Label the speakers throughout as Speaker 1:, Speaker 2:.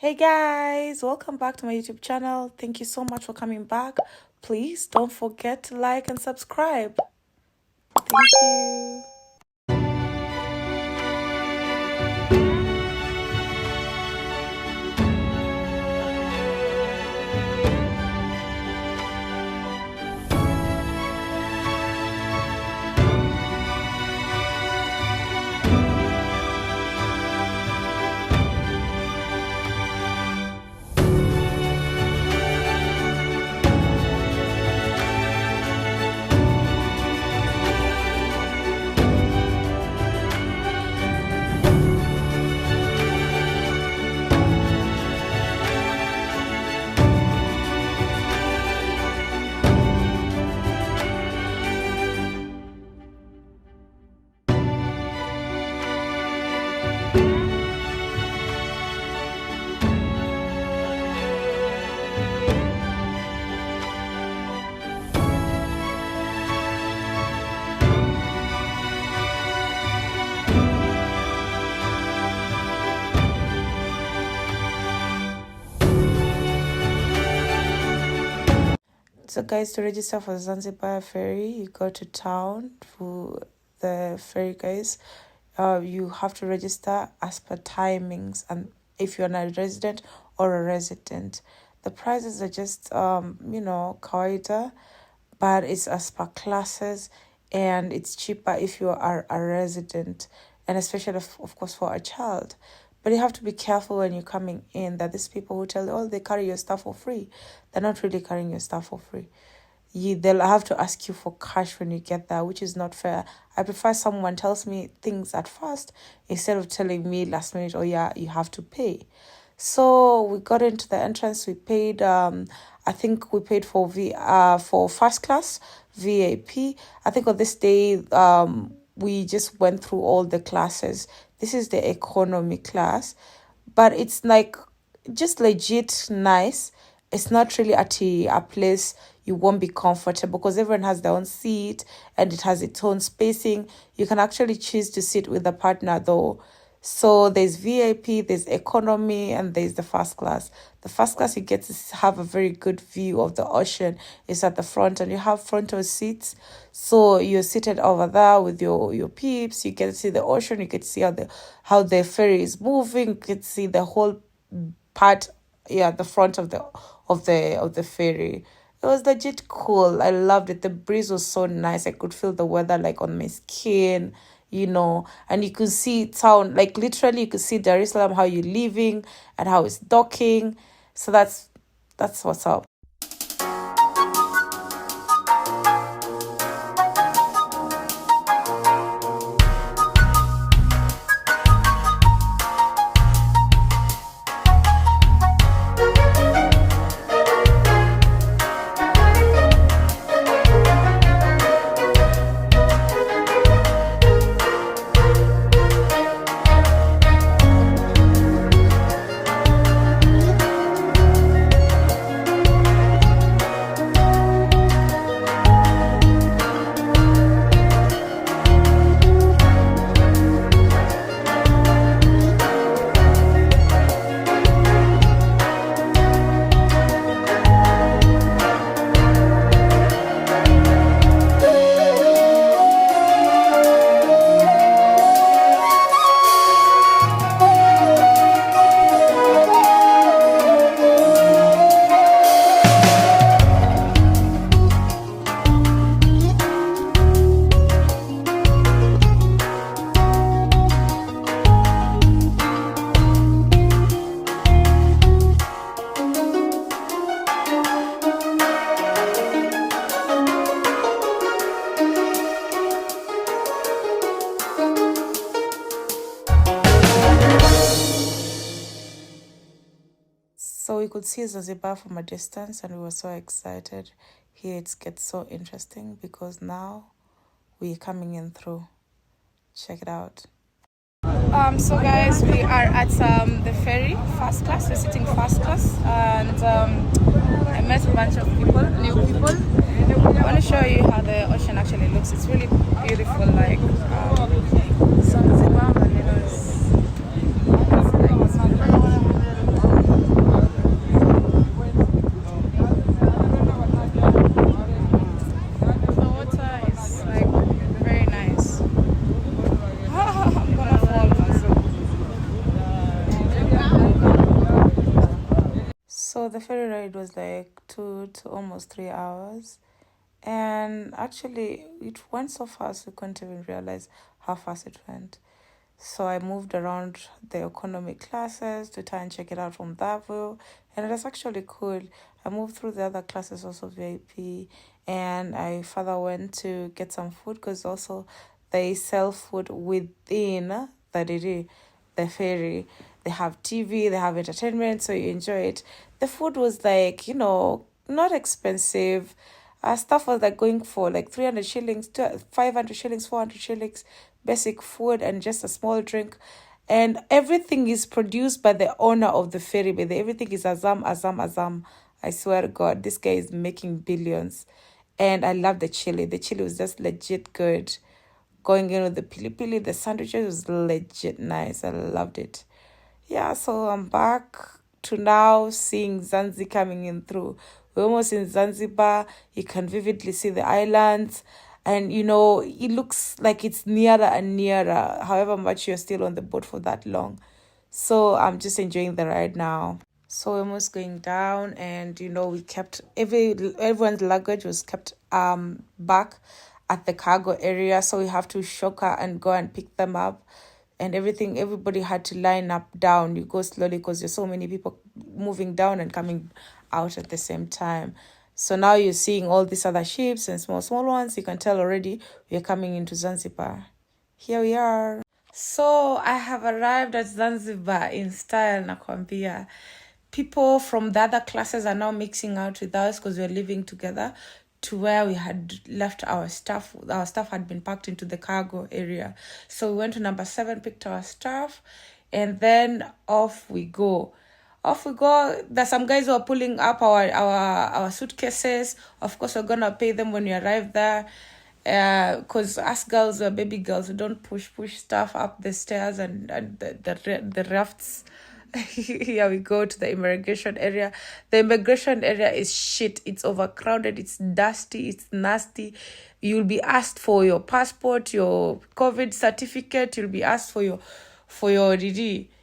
Speaker 1: Hey guys, welcome back to my YouTube channel. Thank you so much for coming back. Please don't forget to like and subscribe. Thank you. So guys, to register for the Zanzibar ferry, you go to town for the ferry, guys. You have to register as per timings, and if you're not a resident or a resident, the prices are just kawaida, but it's as per classes, and it's cheaper if you are a resident, and especially of course for a child. But you have to be careful when you're coming in that these people who tell you, oh, they carry your stuff for free, they're not really carrying your stuff for free. They'll have to ask you for cash when you get there, which is not fair. I prefer someone tells me things at first instead of telling me last minute, oh yeah, you have to pay. So we got into the entrance. We paid. I think we paid for first class VIP. I think on this day, we just went through all the classes. This is the economy class, but it's like just legit nice. It's not really at a place you won't be comfortable because everyone has their own seat and it has its own spacing. You can actually choose to sit with a partner though. So there's VIP, there's economy, and there's the first class. The first class, you get to have a very good view of the ocean. It's at the front and you have front row seats. So you're seated over there with your peeps. You get to see the ocean. You get to see how the ferry is moving. You get to see the whole part, the front of the ferry. It was legit cool. I loved it. The breeze was so nice. I could feel the weather like on my skin, and you could see town, like literally you could see Dar es Salaam, how you're living and how it's docking. So that's what's up. So we could see Zanzibar from a distance and we were so excited. Here it gets so interesting because now we're coming in through. Check it out. So guys, we are at the ferry, first class. We're sitting first class, and I met a bunch of people, new people. I want to show you how the ocean actually looks. It's really beautiful, like Zanzibar, the ferry ride was like 2 to almost 3 hours. And actually, it went so fast we couldn't even realize how fast it went. So I moved around the economy classes to try and check it out from that view. And it was actually cool. I moved through the other classes, also VIP. And I further went to get some food because also they sell food within the ferry. They have TV, they have entertainment, so you enjoy it. The food was like, not expensive. Stuff was like going for like 300 shillings, 500 shillings, 400 shillings, basic food and just a small drink. And everything is produced by the owner of the ferry. But everything is Azam. I swear to God, this guy is making billions. And I love the chili. The chili was just legit good. Going in with the pili, the sandwiches was legit nice. I loved it. Yeah, so I'm back to now seeing Zanzibar coming in through. We're almost in Zanzibar. You can vividly see the islands. And, it looks like it's nearer and nearer, however much you're still on the boat for that long. So I'm just enjoying the ride now. So we're almost going down, and, we kept, everyone's luggage was kept back at the cargo area. So we have to shock her and go and pick them up. And everybody had to line up down. You go slowly because there's so many people moving down and coming out at the same time. So now you're seeing all these other ships and small ones. You can tell already we're coming into Zanzibar. Here we are. So I have arrived at Zanzibar in style, nakwambia. People from the other classes are now mixing out with us because we're living together to where we had left our stuff. Our stuff had been packed into the cargo area. So we went to number 7, picked our stuff, and then off we go. There's some guys who are pulling up our suitcases. Of course, we're gonna pay them when we arrive there. Because us girls are baby girls, we don't push stuff up the stairs and the rafts. Here we go to the immigration area. The immigration area is shit. It's overcrowded. It's dusty. It's nasty. You'll be asked for your passport, your COVID certificate. You'll be asked for your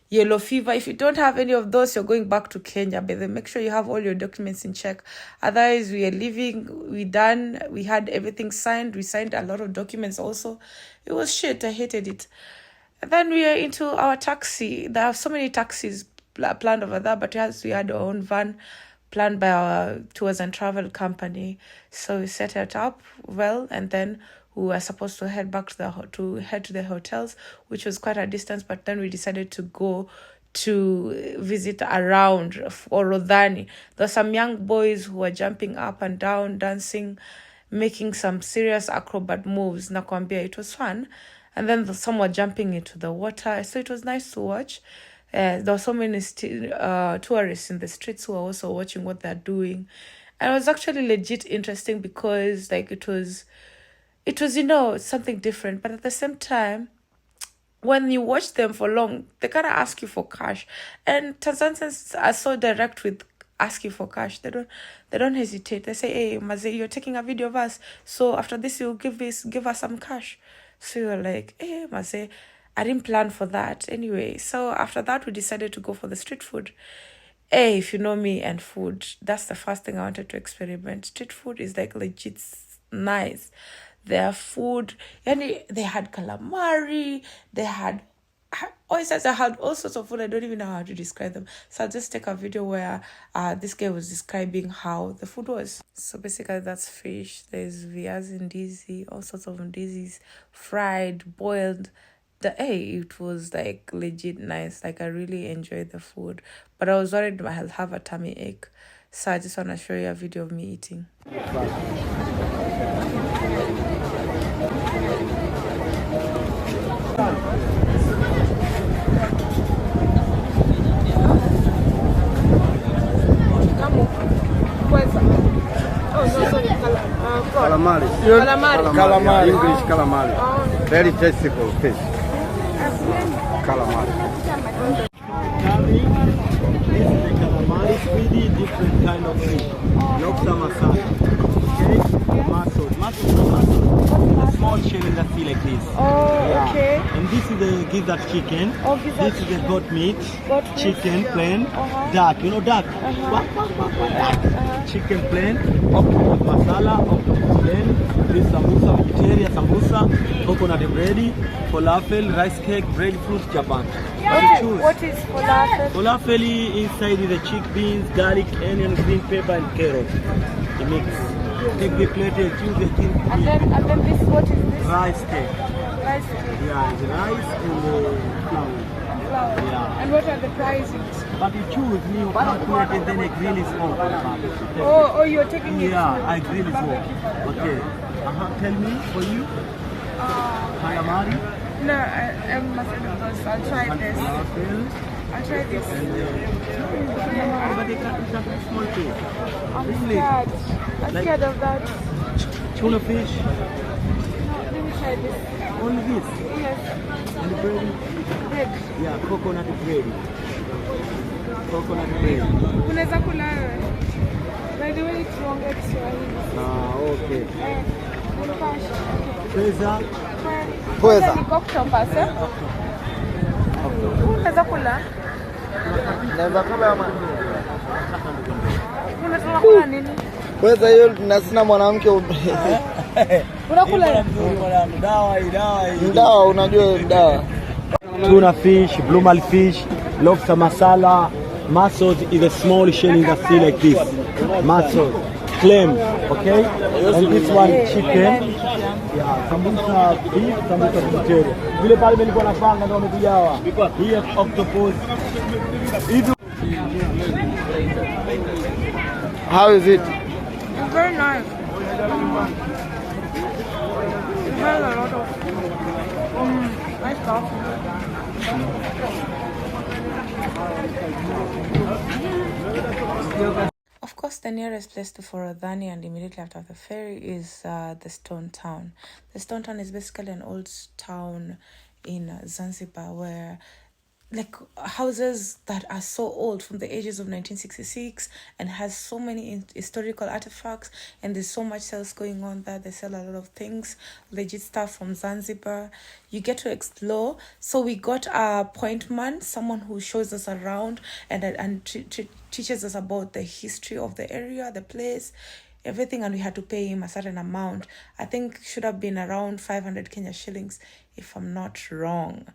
Speaker 1: yellow fever. If you don't have any of those, you're going back to Kenya. But then make sure you have all your documents in check. Otherwise, we are leaving. We done. We had everything signed. We signed a lot of documents also. It was shit. I hated it. And then we are into our taxi. There are so many taxis planned over there, but yes, we had our own van planned by our tours and travel company. So we set it up well, and then we were supposed to head back to the hotels, which was quite a distance. But then we decided to go to visit around Orodhani. There were some young boys who were jumping up and down, dancing, making some serious acrobat moves. Nakwambia, it was fun. And then some were jumping into the water. So it was nice to watch. There were so many tourists in the streets who were also watching what they're doing. And it was actually legit interesting because it was something different. But at the same time, when you watch them for long, they kind of ask you for cash. And Tanzanians are so direct with asking for cash. They don't hesitate. They say, hey, Maze, you're taking a video of us. So after this, you'll give us some cash. So you're like, hey, Maze, I didn't plan for that. Anyway, so after that, we decided to go for the street food. Hey, if you know me and food, that's the first thing I wanted to experiment. Street food is like legit nice. Their food, and they had calamari, they had oysters, I had all sorts of food. I don't even know how to describe them. So I'll just take a video where this guy was describing how the food was. So basically that's fish. There's viazi ndizi, all sorts of ndizis, fried, boiled. It was like legit nice. Like I really enjoyed the food. But I was worried I'll have a tummy ache. So I just want to show you a video of me eating.
Speaker 2: Calamari. Calamari. English calamari. Very tasteful fish. Calamari. This is the calamari. 3D different kind of fish. Lobster masala. Okay? Mussel. Mussel. Small small shell in the sea like this.
Speaker 1: Oh,
Speaker 2: Yeah.
Speaker 1: okay.
Speaker 2: And this is the gizzard chicken.
Speaker 1: Oh, gizzard
Speaker 2: This is the goat meat.
Speaker 1: Goat meat.
Speaker 2: Chicken plain. Duck. You know duck? Quack, quack, quack, quack, duck. Chicken plain. Octopus masala. Octopus plain. This sambusa, vegetarian sambusa. Coconut bread. Falafel, rice cake, breadfruit, Japan.
Speaker 1: What is falafel?
Speaker 2: Falafel inside is the chickpeas, garlic, onion, green pepper, and carrot. The mix. Take the plate and choose the thing.
Speaker 1: And then this, what is this?
Speaker 2: Rice cake.
Speaker 1: Rice cake.
Speaker 2: Yeah, it's rice and flour.
Speaker 1: Flour.
Speaker 2: Yeah.
Speaker 1: And what are the prices?
Speaker 2: But you choose, you calculate and then a grill is on.
Speaker 1: Oh, you're taking it.
Speaker 2: Yeah, I grill is on. Okay. Tell me, for you? Calamari?
Speaker 1: No, I'm afraid of those. I'll try this. I'll try this.
Speaker 2: But they cut a small piece.
Speaker 1: I'm scared. I'm scared of that.
Speaker 2: Tuna fish?
Speaker 1: No, let me try this.
Speaker 2: Only this?
Speaker 1: Yes.
Speaker 2: And the bread?
Speaker 1: Bread.
Speaker 2: Yeah, coconut bread. Coconut bread.
Speaker 1: Unaweza kula wewe? By the way, tuongee Kiswahili.
Speaker 2: Okay.
Speaker 1: Nipashe.
Speaker 2: Pesa?
Speaker 1: Pesa. Ni octopus, eh? Unaweza kula?
Speaker 3: Naweza kula ama
Speaker 1: Unataka kula nini?
Speaker 3: pesa hiyo na sina mwanamke.
Speaker 1: Unakula
Speaker 3: dawa, unajua dawa.
Speaker 2: Tuna fish, blue mal fish, lobster masala. Mussels is a small shell in the sea like this. Mussels, clam, okay? And this one chicken. Yeah, sambusa beef, sambusa vegetarian. Vile pale nilikuwa napanga ndio wamekuja hawa. Here octopus.
Speaker 3: How is it?
Speaker 1: It's very nice. It has a lot of nice stuff. Of course, the nearest place to Forodhani and immediately after the ferry is the Stone Town. The Stone Town is basically an old town in Zanzibar where like houses that are so old from the ages of 1966 and has so many historical artifacts, and there's so much sales going on there. They sell a lot of things, legit stuff from Zanzibar. You get to explore. So we got a point man, someone who shows us around and teaches us about the history of the area, the place, everything, and we had to pay him a certain amount. I think should have been around 500 Kenya shillings if I'm not wrong.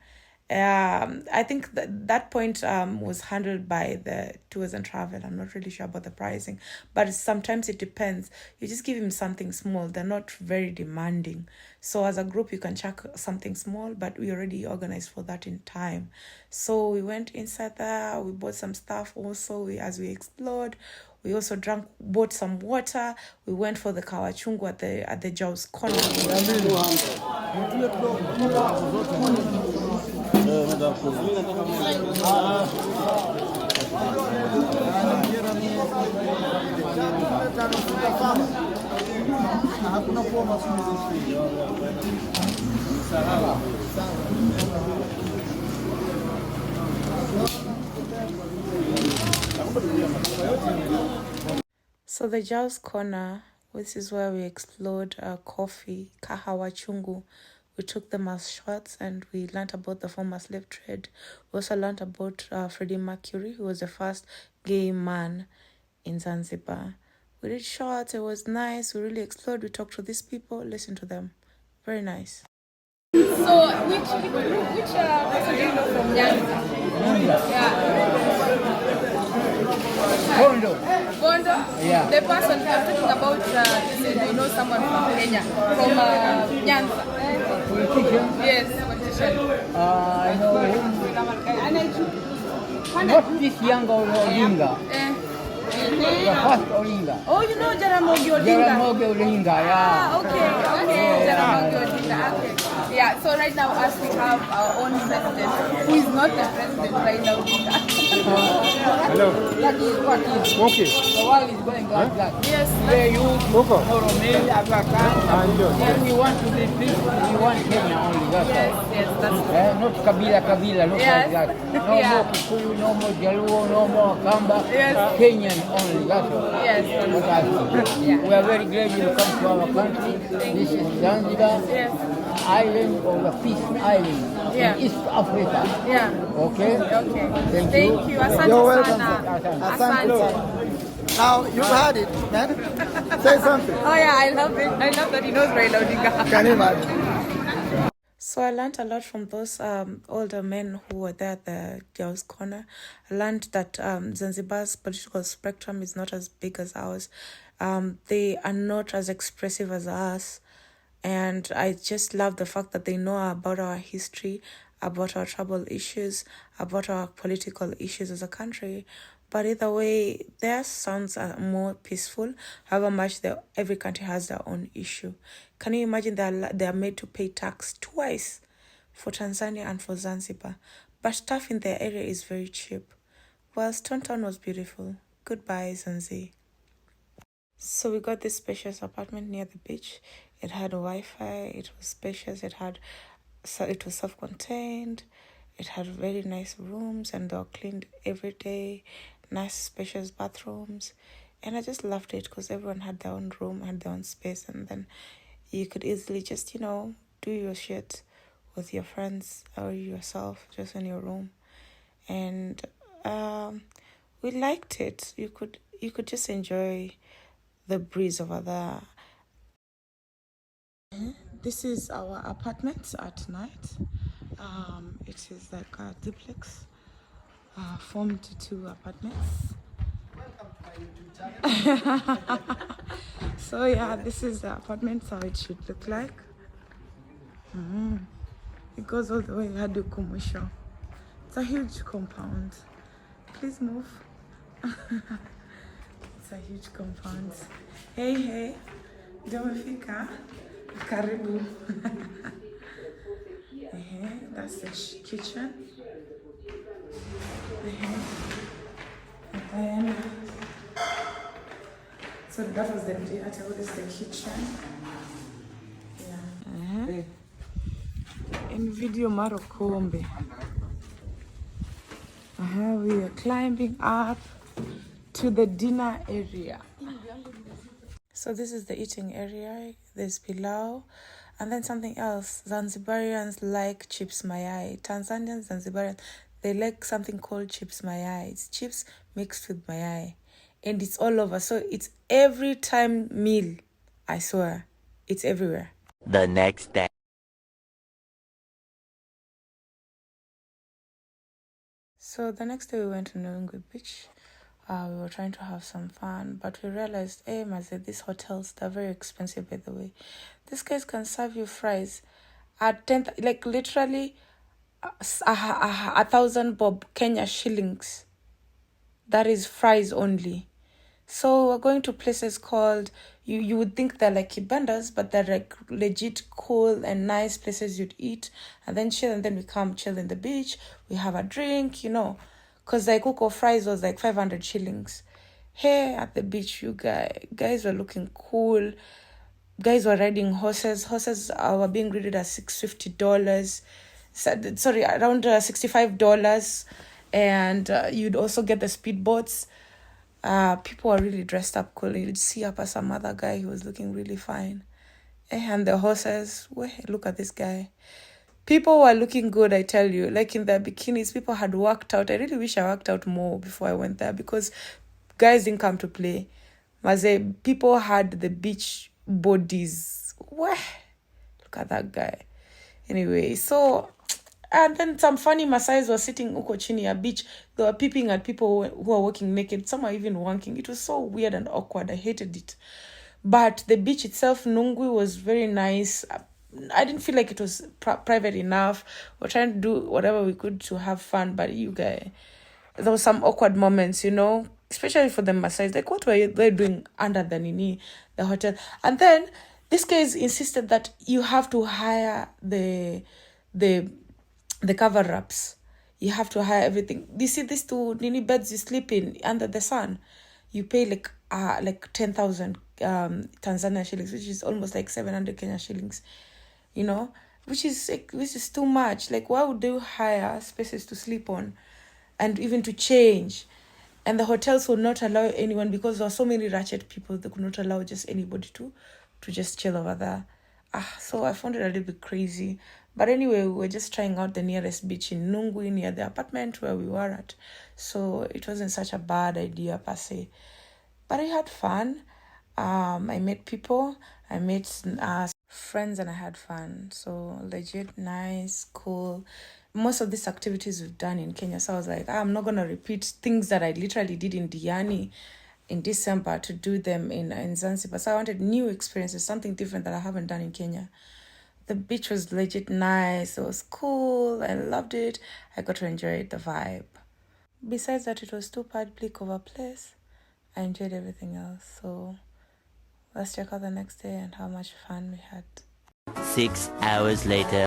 Speaker 1: I think that point was handled by the tours and travel. I'm not really sure about the pricing, but sometimes it depends. You just give him something small. They're not very demanding. So as a group, you can check something small, but we already organized for that in time. So we went inside there. We bought some stuff also as we explored. We also bought some water. We went for the kawachungu at the Jaws corner. So the Jaws corner, this is where we explored coffee, kahawa chungu. We took them as shots and we learned about the former slave trade. We also learned about Freddie Mercury, who was the first gay man in Zanzibar. We did shots, it was nice, we really explored, we talked to these people, listened to them. Very nice. So, which person do you know from Nyanza? Bondo? Yeah. The person I'm talking about, you know someone from Kenya, from Nyanza. Politician? Yes, politician.
Speaker 4: I know him. Not this young Odinga. The first Odinga.
Speaker 1: Oh, you know Jaramogi Odinga?
Speaker 4: Jaramogi Odinga, yeah.
Speaker 1: Ah, okay. Jaramogi Odinga, okay. Yeah, so right now as we have our own president, who is not the president right now.
Speaker 4: Hello. That is what is. Okay. The world is going like that.
Speaker 1: Yes.
Speaker 4: Where you, tomorrow, me, and we want to be peaceful. We want Kenya only. That's
Speaker 1: yes, that's
Speaker 4: not Kabila, not
Speaker 1: yes.
Speaker 4: like that. No more Kikuyu, no more Jaluo, no more Kamba.
Speaker 1: Yes.
Speaker 4: Kenyan. only. That's all.
Speaker 1: Yes.
Speaker 4: What I think.
Speaker 1: Yeah.
Speaker 4: We are very glad you come to our country. This is Zanzibar,
Speaker 1: Yes.
Speaker 4: island or the Peace Island
Speaker 1: Yeah.
Speaker 4: in East Africa.
Speaker 1: Yeah.
Speaker 4: Okay?
Speaker 1: Okay.
Speaker 4: Thank
Speaker 1: you. Asante
Speaker 3: You're welcome,
Speaker 1: sana.
Speaker 3: Asante. Now, you've heard it, man. Say something.
Speaker 1: Oh yeah, I love it. I love that he knows Raila Odinga.
Speaker 3: Can you imagine?
Speaker 1: So I learned a lot from those older men who were there at the girls' corner. I learned that Zanzibar's political spectrum is not as big as ours. They are not as expressive as us. And I just love the fact that they know about our history, about our tribal issues, about our political issues as a country. But either way, their sounds are more peaceful, however much every country has their own issue. Can you imagine they are made to pay tax twice for Tanzania and for Zanzibar? But stuff in their area is very cheap. Well, Stone Town was beautiful. Goodbye, Zanzibar. So we got this spacious apartment near the beach. It had Wi-Fi. It was spacious. It was self-contained. It had very nice rooms, and they were cleaned every day. Nice spacious bathrooms, and I just loved it because everyone had their own room, had their own space, and then you could easily just do your shit with your friends or yourself just in your room, and we liked it. You could just enjoy the breeze over there. This is our apartment at night. It is like a duplex, formed two apartments. So yeah, this is the apartment, how it should look like. It goes all the way to Kumusho. It's a huge compound. Please move. It's a huge compound. Hey, Domefika, karibu. That's the kitchen. And then, so that was the kitchen. Yeah. In video Marokombe. We are climbing up to the dinner area. So this is the eating area. There's pilau, and then something else. Zanzibarians like chips mayai. Tanzanians, Zanzibarians, they like something called chips mayai. It's chips mixed with mayai, and it's all over. So it's every time meal. I swear, it's everywhere.
Speaker 5: The next day.
Speaker 1: So the next day we went to Nungwi Beach. We were trying to have some fun, but we realized, hey, Maze, these hotels, they're very expensive, by the way. These guys can serve you fries at 10, like literally 1,000 bob Kenya shillings. That is fries only. So we're going to places called, you would think they're like kibandas, but they're like legit cool and nice places you'd eat and then chill, and then we come chill in the beach. We have a drink, because like Uko fries was like 500 shillings. Hey, at the beach, you guys were looking cool. Guys were riding horses. Horses were being graded at $650. Sorry, around $65. And you'd also get the speedboats. People were really dressed up cool. You'd see up some other guy who was looking really fine. And the horses, look at this guy. People were looking good, I tell you. Like in their bikinis, people had worked out. I really wish I worked out more before I went there, because guys didn't come to play. People had the beach bodies. Look at that guy. Anyway, so, and then some funny Maasais were sitting uko chini ya beach. They were peeping at people who were walking naked. Some were even wanking. It was so weird and awkward. I hated it. But the beach itself, Nungwi, was very nice. I didn't feel like it was private enough. We're trying to do whatever we could to have fun, but you guys, there was some awkward moments, especially for the Maasais. Like, what were they doing under the hotel? And then these guys insisted that you have to hire the cover ups. You have to hire everything. You see these two beds you sleep in under the sun. You pay like 10,000 Tanzania shillings, which is almost like 700 Kenya shillings. Which is too much. Like, why would they hire spaces to sleep on and even to change? And the hotels would not allow anyone, because there were so many ratchet people, they could not allow just anybody to just chill over there. So I found it a little bit crazy. But anyway, we were just trying out the nearest beach in Nungwi, near the apartment where we were at. So it wasn't such a bad idea per se. But I had fun. I met people, I met friends, and I had fun. So legit nice, cool. Most of these activities we've done in Kenya. So I was like, I'm not gonna repeat things that I literally did in Diani in December to do them in Zanzibar. So I wanted new experiences, something different that I haven't done in Kenya. The beach was legit nice. It was cool. I loved it. I got to enjoy the vibe. Besides that, it was too public of a place. I enjoyed everything else. So let's check out the next day and how much fun we had.
Speaker 5: 6 hours later.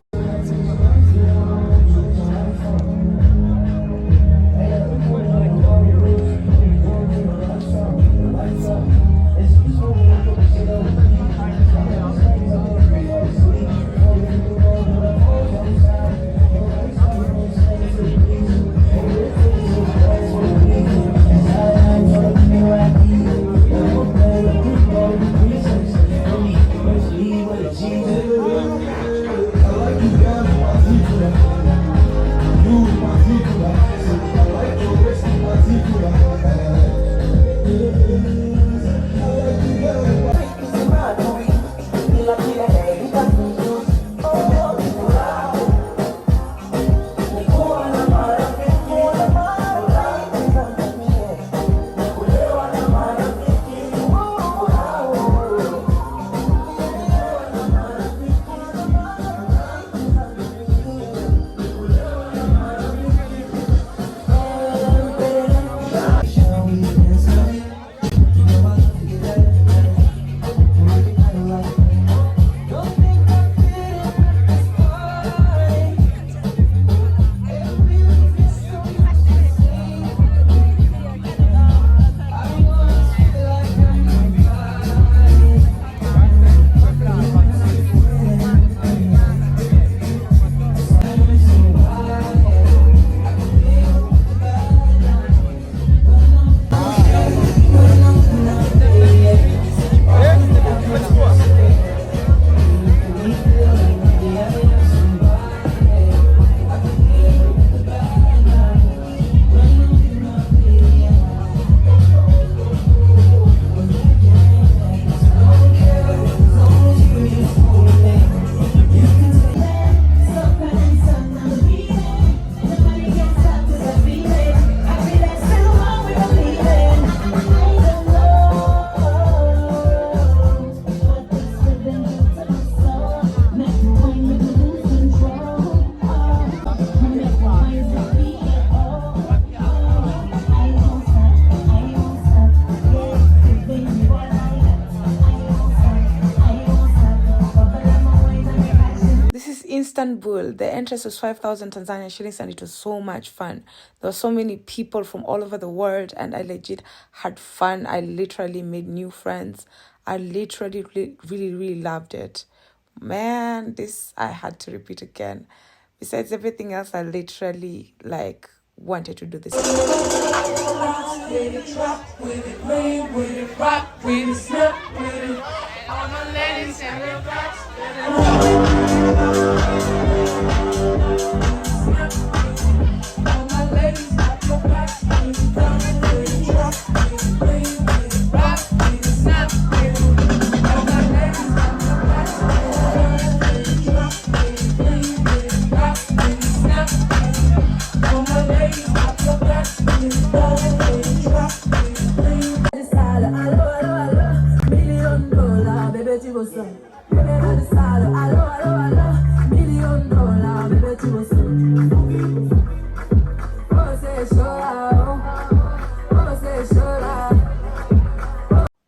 Speaker 1: Istanbul, the entrance was 5,000 Tanzanian shillings, and it was so much fun. There were so many people from all over the world, and I legit had fun. I literally made new friends. I literally really loved it. Man, this I had to repeat again. Besides everything else, I literally wanted to do this.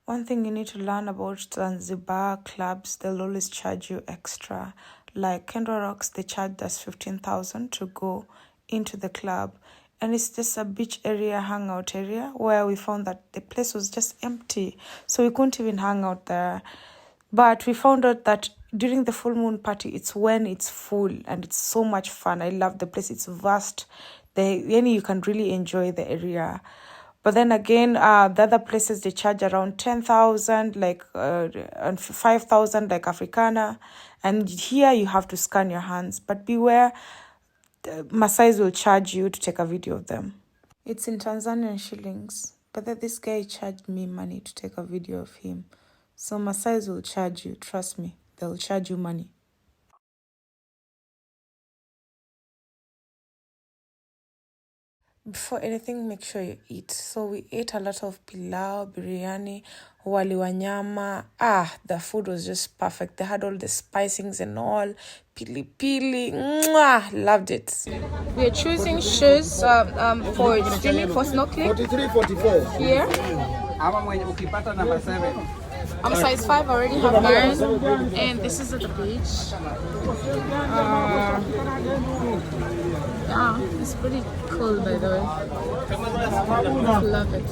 Speaker 1: One thing you need to learn about Zanzibar clubs, they'll always charge you extra. Like Kendwa Rocks, they charged us 15,000 to go into the club. And it's just a beach area, hangout area, where we found that the place was just empty. So we couldn't even hang out there. But we found out that during the full moon party, it's when it's full and it's so much fun. I love the place. It's vast. You can really enjoy the area. But then again, the other places they charge around 10,000, like and 5,000, like Africana. And here you have to scan your hands. But beware, Maasais will charge you to take a video of them. It's in Tanzanian shillings. But then this guy charged me money to take a video of him. So Maasais will charge you. Trust me, they'll charge you money. Before anything, make sure you eat. So we ate a lot of pilau, biryani, wali wanyama. The food was just perfect. They had all the spicings and all. Pili pili. Mwah! Loved it. We are choosing shoes for swimming, for snorkeling.
Speaker 3: 43, 44.
Speaker 1: Here. I'm size 5, already have mine. And this is at the beach. It's pretty cool, by the way. Love it.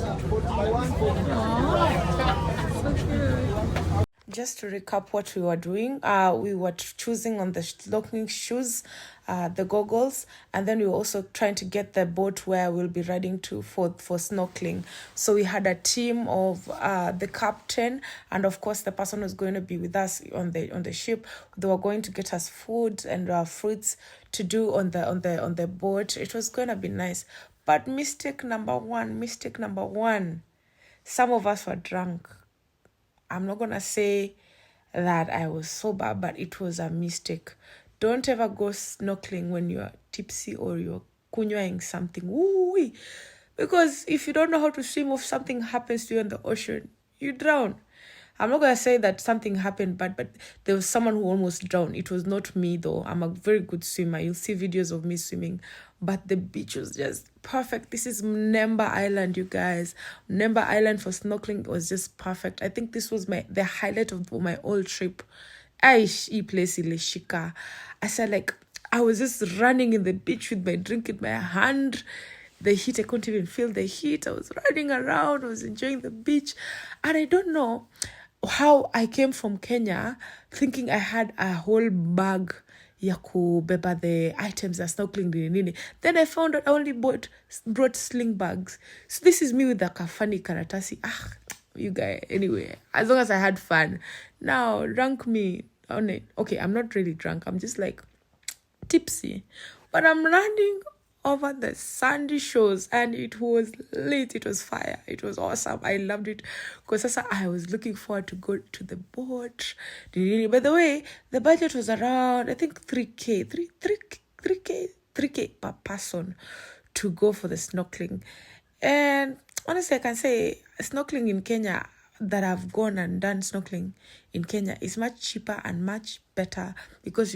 Speaker 1: So cute. Just to recap what we were doing, we were choosing on the snorkeling shoes, the goggles, and then we were also trying to get the boat where we'll be riding to for snorkeling. So we had a team of the captain, and of course the person who's going to be with us on the ship. They were going to get us food and fruits to do on the boat. It was going to be nice. But mistake number one, some of us were drunk. I'm not gonna say that I was sober, but it was a mistake. Don't ever go snorkeling when you're tipsy or you're kunywaing something. Ooh, because if you don't know how to swim, if something happens to you in the ocean, you drown. I'm not gonna say that something happened, but there was someone who almost drowned. It was not me though. I'm a very good swimmer. You'll see videos of me swimming, but the beach was just perfect. This is Mnemba Island, you guys. Mnemba Island for snorkeling was just perfect. I think this was the highlight of my whole trip. Place ilishika. I said, like, I was just running in the beach with my drink in my hand. The heat, I couldn't even feel the heat. I was running around, I was enjoying the beach. And I don't know how I came from Kenya thinking I had a whole bag ya kubeba the items that snorkeling nini. Then I found out I only brought sling bags. So this is me with the kafani karatasi. You guys, anyway, as long as I had fun. Now, drunk me on it. Okay, I'm not really drunk. I'm just like tipsy. But I'm running over the sandy shores and it was lit. It was fire. It was awesome. I loved it because I was looking forward to go to the boat. By the way, the budget was around, I think 3K per person to go for the snorkeling. And honestly, I can say snorkeling in Kenya, that I've gone and done snorkeling in Kenya, is much cheaper and much better because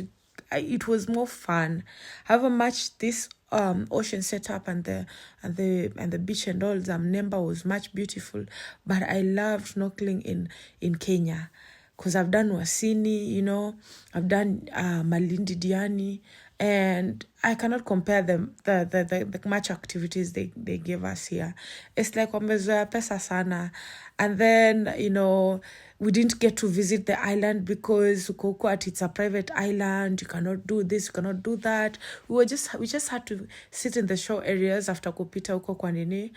Speaker 1: it was more fun. However much this ocean setup and the beach and all, Mnemba was much beautiful, but I loved snorkeling in Kenya because I've done Wasini, I've done Malindi Diani, and I cannot compare the much activities they gave us here. It's like wamezoea pesa sana. And then, we didn't get to visit the island because it's a private island. You cannot do this, you cannot do that. We just had to sit in the shore areas after kupita uko kwa nini,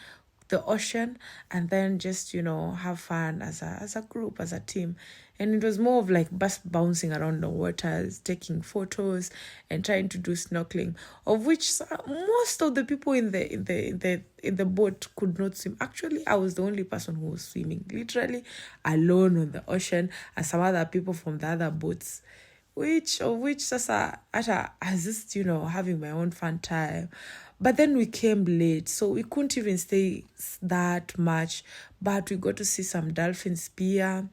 Speaker 1: the ocean, and then just have fun as a group, as a team. And it was more of like bouncing around the waters, taking photos and trying to do snorkeling, of which most of the people in the boat could not swim. Actually, I was the only person who was swimming, literally alone on the ocean, and some other people from the other boats, which sasa I was just having my own fun time. But then we came late, so we couldn't even stay that much. But we got to see some dolphins here.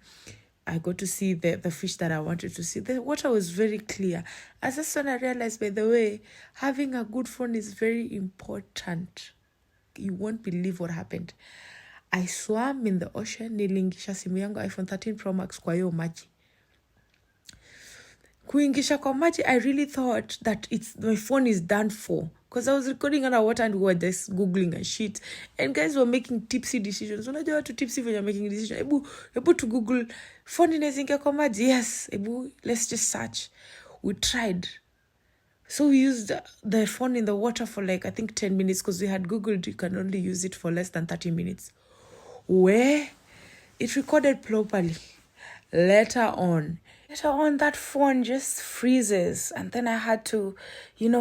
Speaker 1: I got to see the fish that I wanted to see. The water was very clear. As that's when I realized, by the way, having a good phone is very important. You won't believe what happened. I swam in the ocean, nilingisha simu yangu iPhone 13 Pro Max kwa hiyo maji. Kuingisha kwa maji, I really thought that my phone is done for. Because I was recording underwater and we were just Googling and shit. And guys were making tipsy decisions. Unajua watu tipsy when you're making decisions. Ebu to Google, phone inazingia kwa maji. Yes, let's just search. We tried. So we used the phone in the water for like, I think 10 minutes, because we had Googled you can only use it for less than 30 minutes. Where it recorded properly. Later on, that phone just freezes. And then I had to,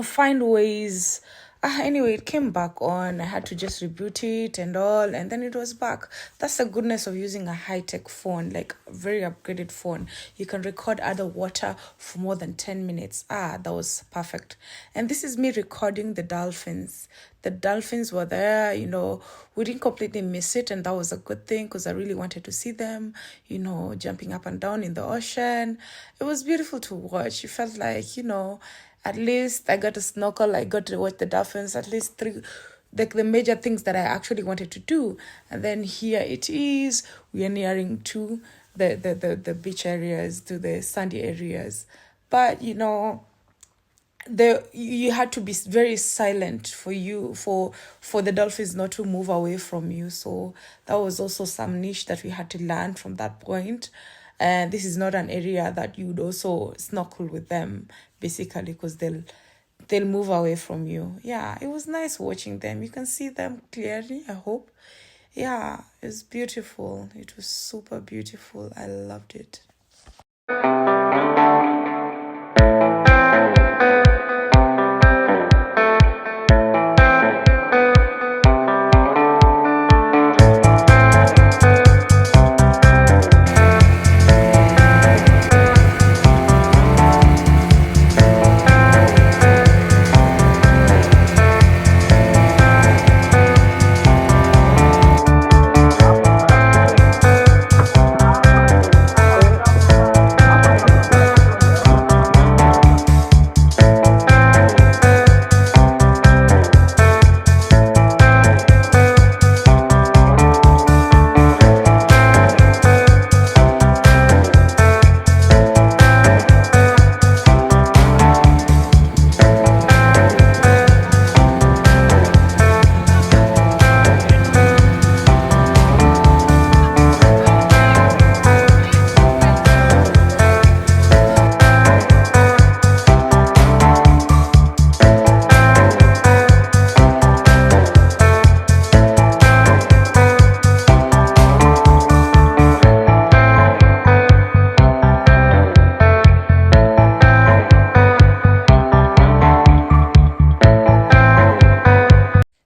Speaker 1: find ways. Anyway, it came back on. I had to just reboot it and all. And then it was back. That's the goodness of using a high-tech phone, like a very upgraded phone. You can record underwater for more than 10 minutes. That was perfect. And this is me recording the dolphins. The dolphins were there, we didn't completely miss it, and that was a good thing because I really wanted to see them, jumping up and down in the ocean. It was beautiful to watch. It felt like, at least I got to snorkel, I got to watch the dolphins, at least three, like the major things that I actually wanted to do. And then here it is, we are nearing to the beach areas, to the sandy areas. But, you had to be very silent for the dolphins not to move away from you. So that was also some niche that we had to learn from that point. And this is not an area that you would also snorkel with them, basically, because they'll move away from you. Yeah, it was nice watching them. You can see them clearly, I hope. Yeah, it's beautiful. It was super beautiful. I loved it.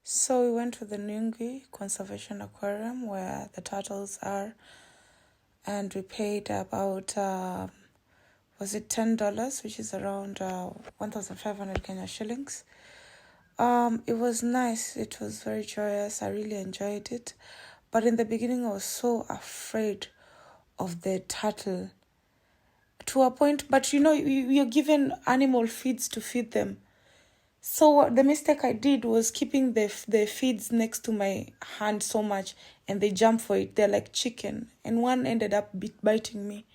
Speaker 1: So we went to the Nungwi Conservation Aquarium where the turtles are, and we paid about was it $10, which is around 1,500 Kenya shillings. It was nice. It was very joyous. I really enjoyed it, but in the beginning I was so afraid of the turtle to a point. But you're given animal feeds to feed them. So the mistake I did was keeping the feeds next to my hand so much, and they jump for it. They're like chicken, and one ended up biting me.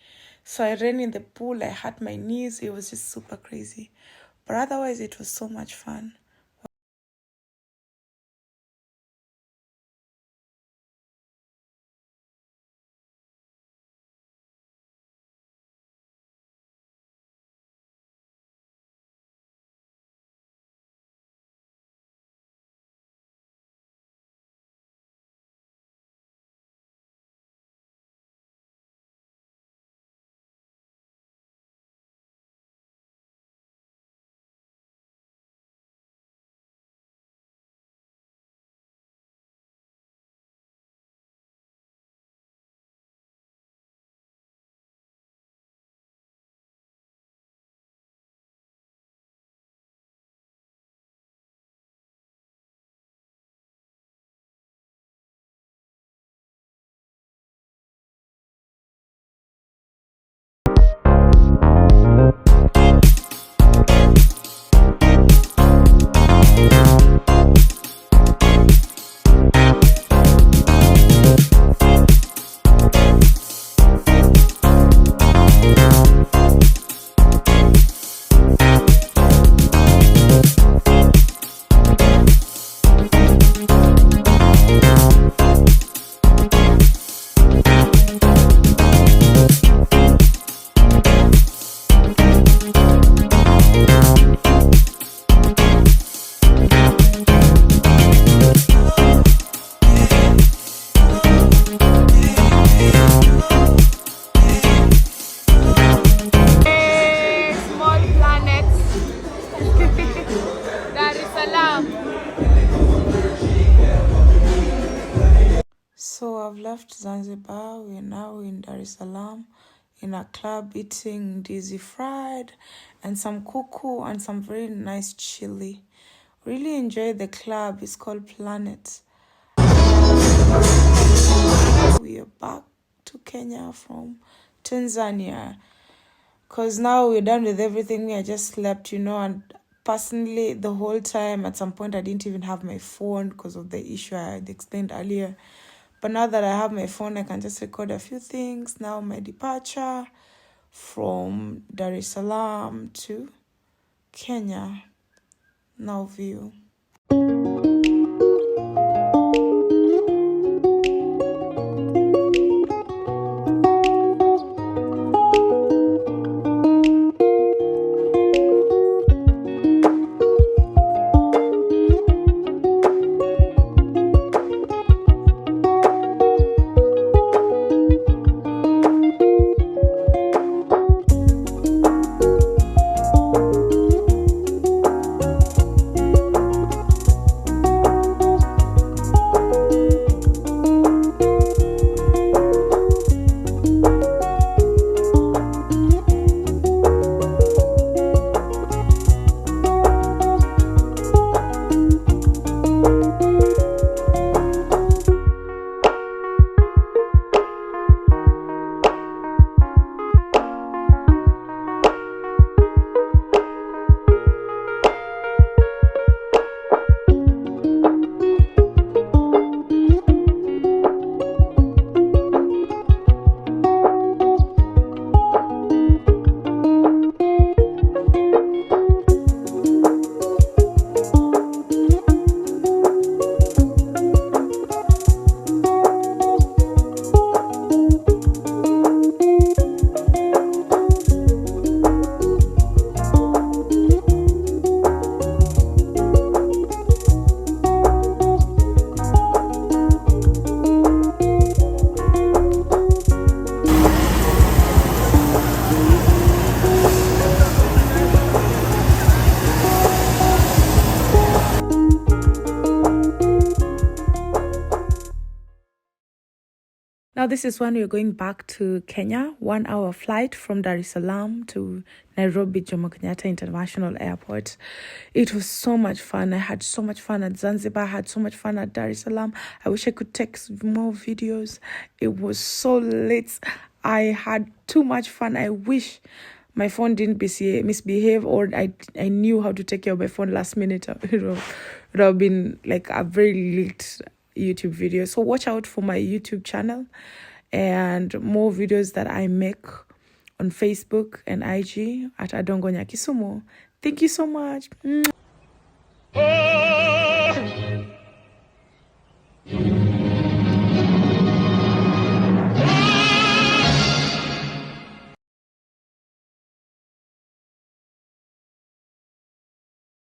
Speaker 1: So I ran in the pool. I hurt my knees. It was just super crazy, but otherwise it was so much fun. So I've left Zanzibar. We're now in Dar es Salaam in a club eating dizzy fried and some kuku and some very nice chili. Really enjoyed the club. It's called Planet. We are back to Kenya from Tanzania because now we're done with everything. I just slept, and personally the whole time at some point I didn't even have my phone because of the issue I had explained earlier. But now that I have my phone, I can just record a few things. Now my departure from Dar es Salaam to Kenya. Now view. Now, this is when we're going back to Kenya, 1 hour flight from Dar es Salaam to Nairobi Jomo Kenyatta International Airport. It was so much fun. I had so much fun at Zanzibar. I had so much fun at Dar es Salaam. I wish I could take more videos. It was so lit. I had too much fun. I wish my phone didn't misbehave, or I knew how to take care of my phone last minute. It would have been like a very lit YouTube video. So watch out for my YouTube channel and more videos that I make on Facebook and IG at Adongonya Kisumu. Thank you so much.